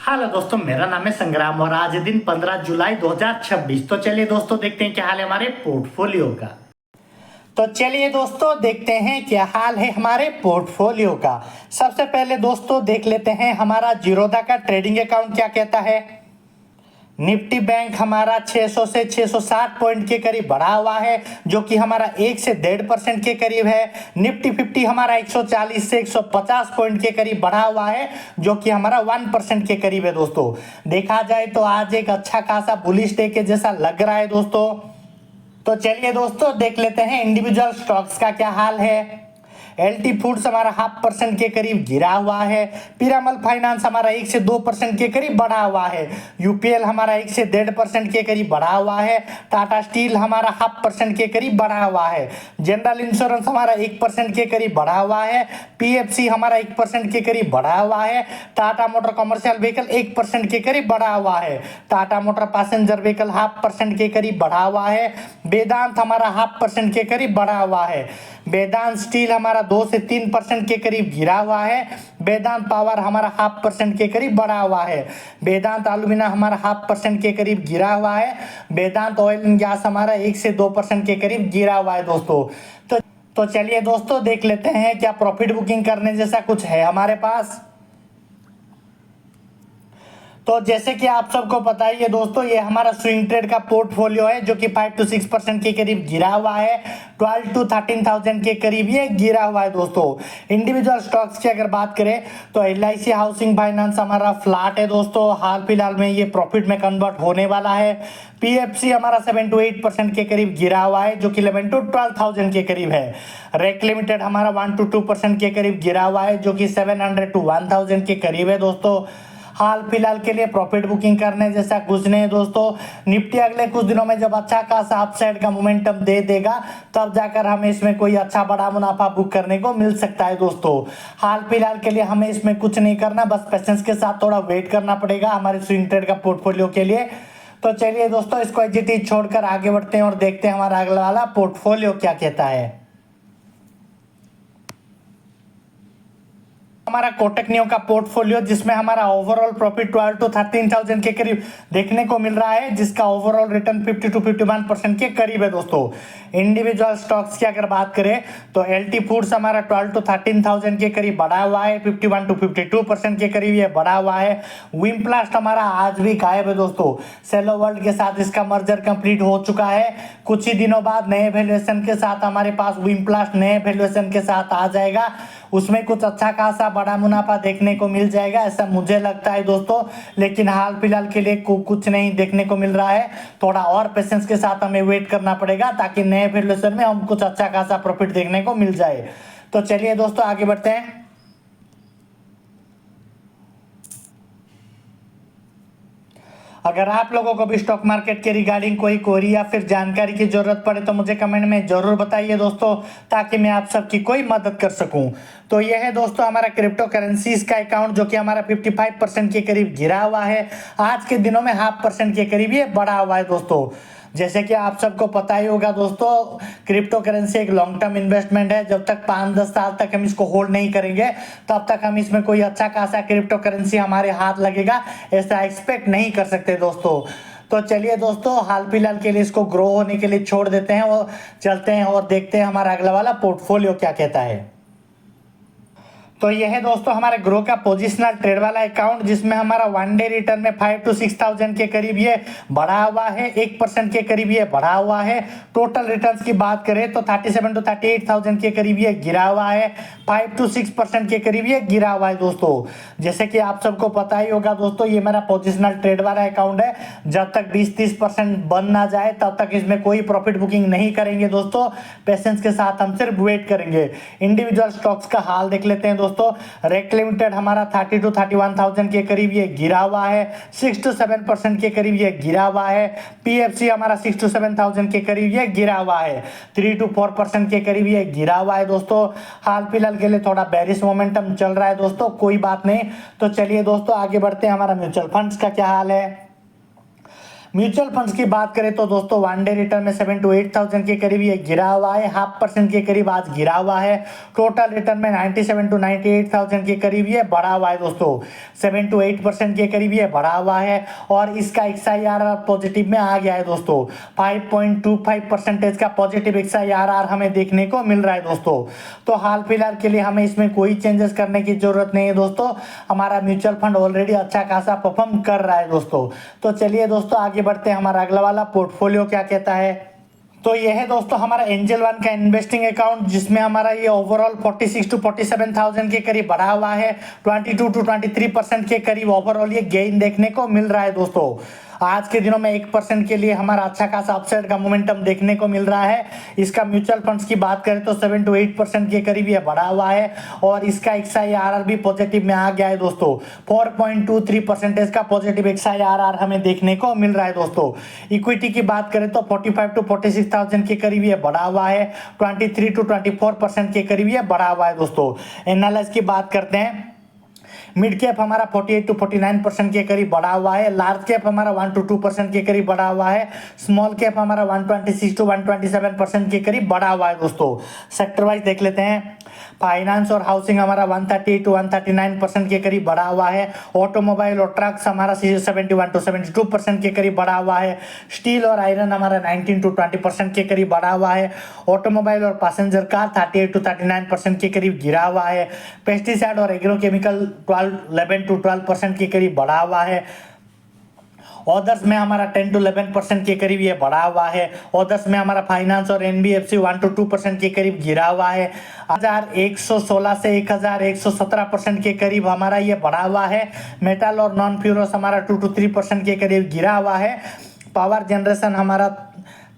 Hello दोस्तों, मेरा नाम है संग्राम और आज दिन 15 जुलाई 2026। तो चलिए दोस्तों देखते हैं क्या हाल है हमारे पोर्टफोलियो का। तो चलिए दोस्तों देखते हैं क्या हाल है हमारे पोर्टफोलियो का। सबसे पहले दोस्तों देख लेते हैं हमारा जीरोधा का ट्रेडिंग अकाउंट क्या कहता है। निफ्टी बैंक हमारा 600 से 660 पॉइंट के करीब बढ़ा हुआ है, जो कि हमारा 1 से 1.5% के करीब है। निफ्टी 50 हमारा 140 से 150 पॉइंट के करीब बढ़ा हुआ है, जो कि हमारा 1% के करीब है। दोस्तों देखा जाए तो आज एक अच्छा खासा बुलिश डे के जैसा लग रहा है दोस्तों। तो चलिए दोस्तों देख लेते हैं इंडिविजुअल स्टॉक्स का क्या हाल है। एलटी फूड्स हमारा 0.5% के करीब गिरा हुआ है। पीरामल फाइनेंस हमारा 1 से 2% के करीब बढ़ा हुआ है। यूपीएल हमारा 1 से 1.5% के करीब बढ़ा हुआ है। टाटा स्टील हमारा 0.5% के करीब बढ़ा हुआ है। जनरल इंश्योरेंस हमारा 1% के करीब बढ़ा हुआ है। पीएफसी हमारा 1% के करीब बढ़ा हुआ है। टाटा मोटर कमर्शियल व्हीकल 1% के करीब बढ़ा हुआ है। टाटा मोटर पैसेंजर व्हीकल 0.5% के करीब बढ़ा हुआ है। वेदांत हमारा 0.5% के करीब बढ़ा हुआ है। वेदांत स्टील हमारा 2 से 3% के करीब गिरा हुआ है। वेदांत पावर हमारा 0.5% के करीब बढ़ा हुआ है। वेदांत एल्यूमिना हमारा 0.5% के करीब गिरा हुआ है। वेदांत ऑयल एंड गैस हमारा 1 से 2% के करीब गिरा हुआ है दोस्तों। तो चलिए दोस्तों देख लेते हैं क्या प्रॉफिट बुकिंग करने जैसा कुछ है हमारे पास। तो जैसे कि आप सबको पता ही है दोस्तों, ये हमारा स्विंग ट्रेड का पोर्टफोलियो है, जो कि 5 to 6% के करीब गिरा हुआ है। 12 to 13,000 के करीब ये गिरा हुआ है दोस्तों। इंडिविजुअल स्टॉक्स की अगर बात करें तो LIC हाउसिंग फाइनेंस हमारा फ्लैट है दोस्तों। हाल फिलहाल में ये प्रॉफिट में कन्वर्ट होने वाला है। PFC हमारा 7 to 8% के करीब गिरा हुआ है, जो कि 11 to 12,000 के करीब है। रेक लिमिटेड हमारा 1 to 2% के करीब गिरा हुआ है, जो कि 700 to 1,000 के करीब है दोस्तों। हाल फिलहाल के लिए प्रॉफिट बुकिंग करने जैसा कुछ नहीं है दोस्तों। निफ्टी अगले कुछ दिनों में जब अच्छा खासा अपसाइड का मोमेंटम दे देगा, तब जाकर हमें इसमें कोई अच्छा बड़ा मुनाफा बुक करने को मिल सकता है दोस्तों। हाल फिलहाल के लिए हमें इसमें कुछ नहीं करना, बस पेशेंस के साथ थोड़ा वेट करना पड़ेगा हमारे स्विंग ट्रेड का पोर्टफोलियो के लिए। तो चलिए दोस्तों इसको एजिटी छोड़कर आगे बढ़ते हैं और देखते हैं हमारा अगला वाला पोर्टफोलियो क्या कहता है। हमारा कोटक नियो का पोर्टफोलियो, जिसमें हमारा ओवरऑल प्रॉफिट 12 to 13,000 के करीब देखने को मिल रहा है, जिसका ओवरऑल रिटर्न 50 to 51% के करीब है दोस्तों। इंडिविजुअल स्टॉक्स की अगर बात करें तो एलटी फूड्स हमारा 12 to 13,000 के करीब बढ़ा हुआ है। 51 to 52% के करीब ये बढ़ा हुआ है। विमप्लास्ट हमारा आज भी गायब है दोस्तों। सेलो वर्ल्ड के साथ इसका मर्जर कंप्लीट हो चुका है। कुछ ही दिनों बाद नए वैल्यूएशन के साथ हमारे पास विमप्लास्ट नए वैल्यूएशन के साथ आ जाएगा। उसमें कुछ अच्छा खासा बड़ा मुनाफा देखने को मिल जाएगा, ऐसा मुझे लगता है दोस्तों। लेकिन हाल फिलहाल के लिए कुछ नहीं देखने को मिल रहा है। थोड़ा और पेशेंस के साथ हमें वेट करना पड़ेगा, ताकि नए वैल्यूएशन में हम कुछ अच्छा खासा प्रॉफिट देखने को मिल जाए। तो चलिए दोस्तों आगे बढ़ते हैं। अगर आप लोगों को भी स्टॉक मार्केट के रिगार्डिंग कोई क्वेरी या फिर जानकारी की जरूरत पड़े तो मुझे कमेंट में जरूर बताइए दोस्तों, ताकि मैं आप सबकी कोई मदद कर सकूं। तो यह है दोस्तों हमारा क्रिप्टो करेंसीज का अकाउंट, जो कि हमारा 55% के करीब गिरा हुआ है। आज के दिनों में 0.5% के करीब ये बढ़ा हुआ है दोस्तों। जैसे कि आप सबको पता ही होगा दोस्तों, क्रिप्टो करेंसी एक लॉन्ग टर्म इन्वेस्टमेंट है। जब तक 5-10 साल तक हम इसको होल्ड नहीं करेंगे, तब तक हम इसमें कोई अच्छा खासा क्रिप्टो करेंसी हमारे हाथ लगेगा ऐसा एक्सपेक्ट नहीं कर सकते दोस्तों। तो चलिए दोस्तों हाल फिलहाल के लिए इसको ग्रो होने के लिए छोड़ देते हैं और चलते हैं और देखते हैं हमारा अगला वाला पोर्टफोलियो क्या कहता है। तो यह है दोस्तों हमारे ग्रो का पोजिशनल ट्रेड वाला अकाउंट, जिसमें हमारा 1 डे रिटर्न में 5 to 6,000 के करीब ये बढ़ा हुआ है। 1% के करीब ये बढ़ा हुआ है। टोटल रिटर्न्स की बात करें तो 37 to 38,000 के करीब ये गिरा हुआ है। 5 to 6% के करीब ये गिरा हुआ है दोस्तों। जैसे कि आप सबको पता ही होगा दोस्तों, ये मेरा पोजिशनल ट्रेड वाला अकाउंट है। जब तक 20-30% बन ना जाए तब तक इसमें कोई प्रॉफिट बुकिंग नहीं करेंगे दोस्तों। पेशेंस के साथ हम सिर्फ वेट करेंगे। इंडिविजुअल स्टॉक्स का हाल देख लेते हैं दोस्तों। रेक लिमिटेड हमारा 30 to 31,000 के करीब ये गिरा हुआ है। 6 to 7% के करीब ये गिरा हुआ है। PFC हमारा 6 to 7,000 के करीब ये गिरा हुआ है। 3 to 4% के करीब ये गिरा हुआ है दोस्तों। हाल फिलहाल के लिए थोड़ा बेरिश मोमेंटम चल रहा है दोस्तों, कोई बात नहीं। तो चलिए दोस्तों आगे बढ़ते हैं। हमारा म्यूचुअल फंड्स का क्या हाल है। म्यूचुअल फंड्स की बात करें तो दोस्तों वन डे रिटर्न में 7 to 8,000 के करीब ये गिरा हुआ है, 0.5% के करीब आज गिरा हुआ है। टोटल रिटर्न में 97 to 98,000 के करीब ये बढ़ा हुआ है दोस्तों, 7 to 8% के करीब ये बढ़ा हुआ है। और इसका XIRR पॉजिटिव में आ गया है दोस्तों, 5.25% का पॉजिटिव XIRR हमें देखने को मिल रहा है दोस्तों। तो हाल फिलहाल के लिए हमें इसमें कोई चेंजेस करने की जरूरत नहीं है दोस्तों, हमारा म्यूचुअल फंड ऑलरेडी अच्छा खासा परफॉर्म कर रहा है दोस्तों। तो चलिए दोस्तों आगे बढ़ते हैं, हमारा अगला वाला पोर्टफोलियो क्या कहता है। तो यह है दोस्तों हमारा एंजल वन का इन्वेस्टिंग अकाउंट, जिसमें हमारा ये ओवरऑल 46 to 47,000 के करीब बढ़ा हुआ है। 22 to 23% के करीब ओवरऑल ये गेन देखने को मिल रहा है दोस्तों। आज के दिनों में 1% के लिए हमारा अच्छा खासा अपसाइड का मोमेंटम देखने को मिल रहा है। इसका म्यूचुअल फंड्स की बात करें तो 7 to 8% के करीब ये बढ़ा हुआ है। और इसका XIRR भी पॉजिटिव में आ गया है दोस्तों, 4.23% का पॉजिटिव XIRR हमें देखने को मिल रहा है दोस्तों। इक्विटी की बात करें तो 45 to 46,000 के करीब ये बढ़ा हुआ है। 23 to 24% के करीब ये बढ़ा हुआ है दोस्तों। एनालिस्ट की बात करते हैं, मिड कैप हमारा 48 to 49% के करीब बढ़ा हुआ है। लार्ज कैप हमारा 1 to 2% के करीब बढ़ा हुआ है। स्मॉल कैप हमारा 126 to 127% के करीब बढ़ा हुआ है दोस्तों। सेक्टर वाइज देख लेते हैं, फाइनेंस और हाउसिंग हमारा 130 to 139% के करीब बढ़ा हुआ है। ऑटोमोबाइल और ट्रक्स हमारा 71 to 72% के करीब बढ़ा हुआ है। स्टील और आयरन हमारा 19 to 20% के करीब बढ़ा हुआ है। ऑटोमोबाइल और पैसेंजर कार 38 to 39% के करीब गिरा हुआ है। पेस्टिसाइड और एग्रोकेमिकल 11 to 12% के करीब बढ़ा हुआ है। ऑदर्स में हमारा 10 to 11% के करीब ये बढ़ा हुआ है। ऑदर्स में हमारा फाइनेंस और NBFC 1 to 2% के करीब गिरा हुआ है। 1116 से 1117% के करीब हमारा ये बढ़ा हुआ है। मेटल और नॉन फ्यूरस हमारा 2 to 3% के करीब गिरा हुआ है। पावर जनरेशन हमारा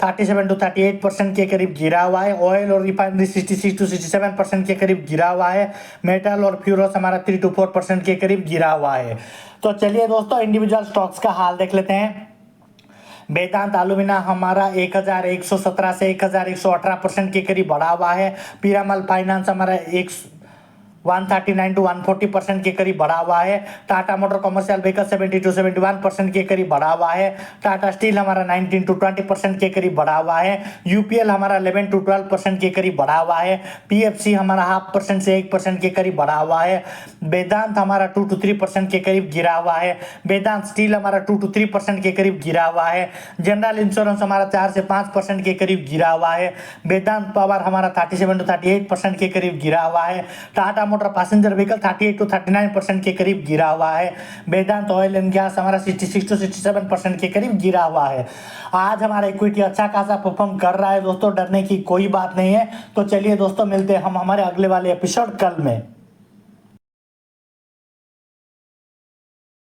37 to 38% के करीब गिरा हुआ है। ऑयल और रिफाइनरी 66 to 67% के करीब गिरा हुआ है। मेटल और फ्यूरस हमारा 3 to 4% के करीब गिरा हुआ है। तो चलिए दोस्तों इंडिविजुअल स्टॉक्स का हाल देख लेते हैं। वेदांत एल्यूमिना हमारा 1117 से 1118% के करीब बढ़ा हुआ है। पीरामल फाइनेंस हमारा 139 to 140% के करीब बढ़ा हुआ है। Tata motor commercial vehicle 70 to 71% के करीब बढ़ा हुआ है। टाटा स्टील हमारा 19 to 20% के करीब बढ़ा हुआ है। यूपीएल हमारा 11 to 12% के करीब बढ़ा हुआ है। पीएफसी हमारा 0.5% से 1% के करीब बढ़ा हुआ है। वेदांत हमारा 2 to 3% के करीब गिरा हुआ है। वेदांत स्टील हमारा 2 to 3% के करीब गिरा हुआ है। जनरल इंश्योरेंस हमारा 4 से 5% के करीब गिरा हुआ है। वेदांत पावर हमारा 37 to 38% के करीब गिरा हुआ है। Tata motor passenger vehicle 38 to 39% के करीब गिरा हुआ है। वेदांत ऑयल एंड गैस हमारा 66 to 67% के करीब गिरा हुआ है। आज हमारा इक्विटी अच्छा खासा परफॉर्म कर रहा है दोस्तों, डरने की कोई बात नहीं है। तो चलिए दोस्तों मिलते हैं हम हमारे अगले वाले एपिसोड कल में।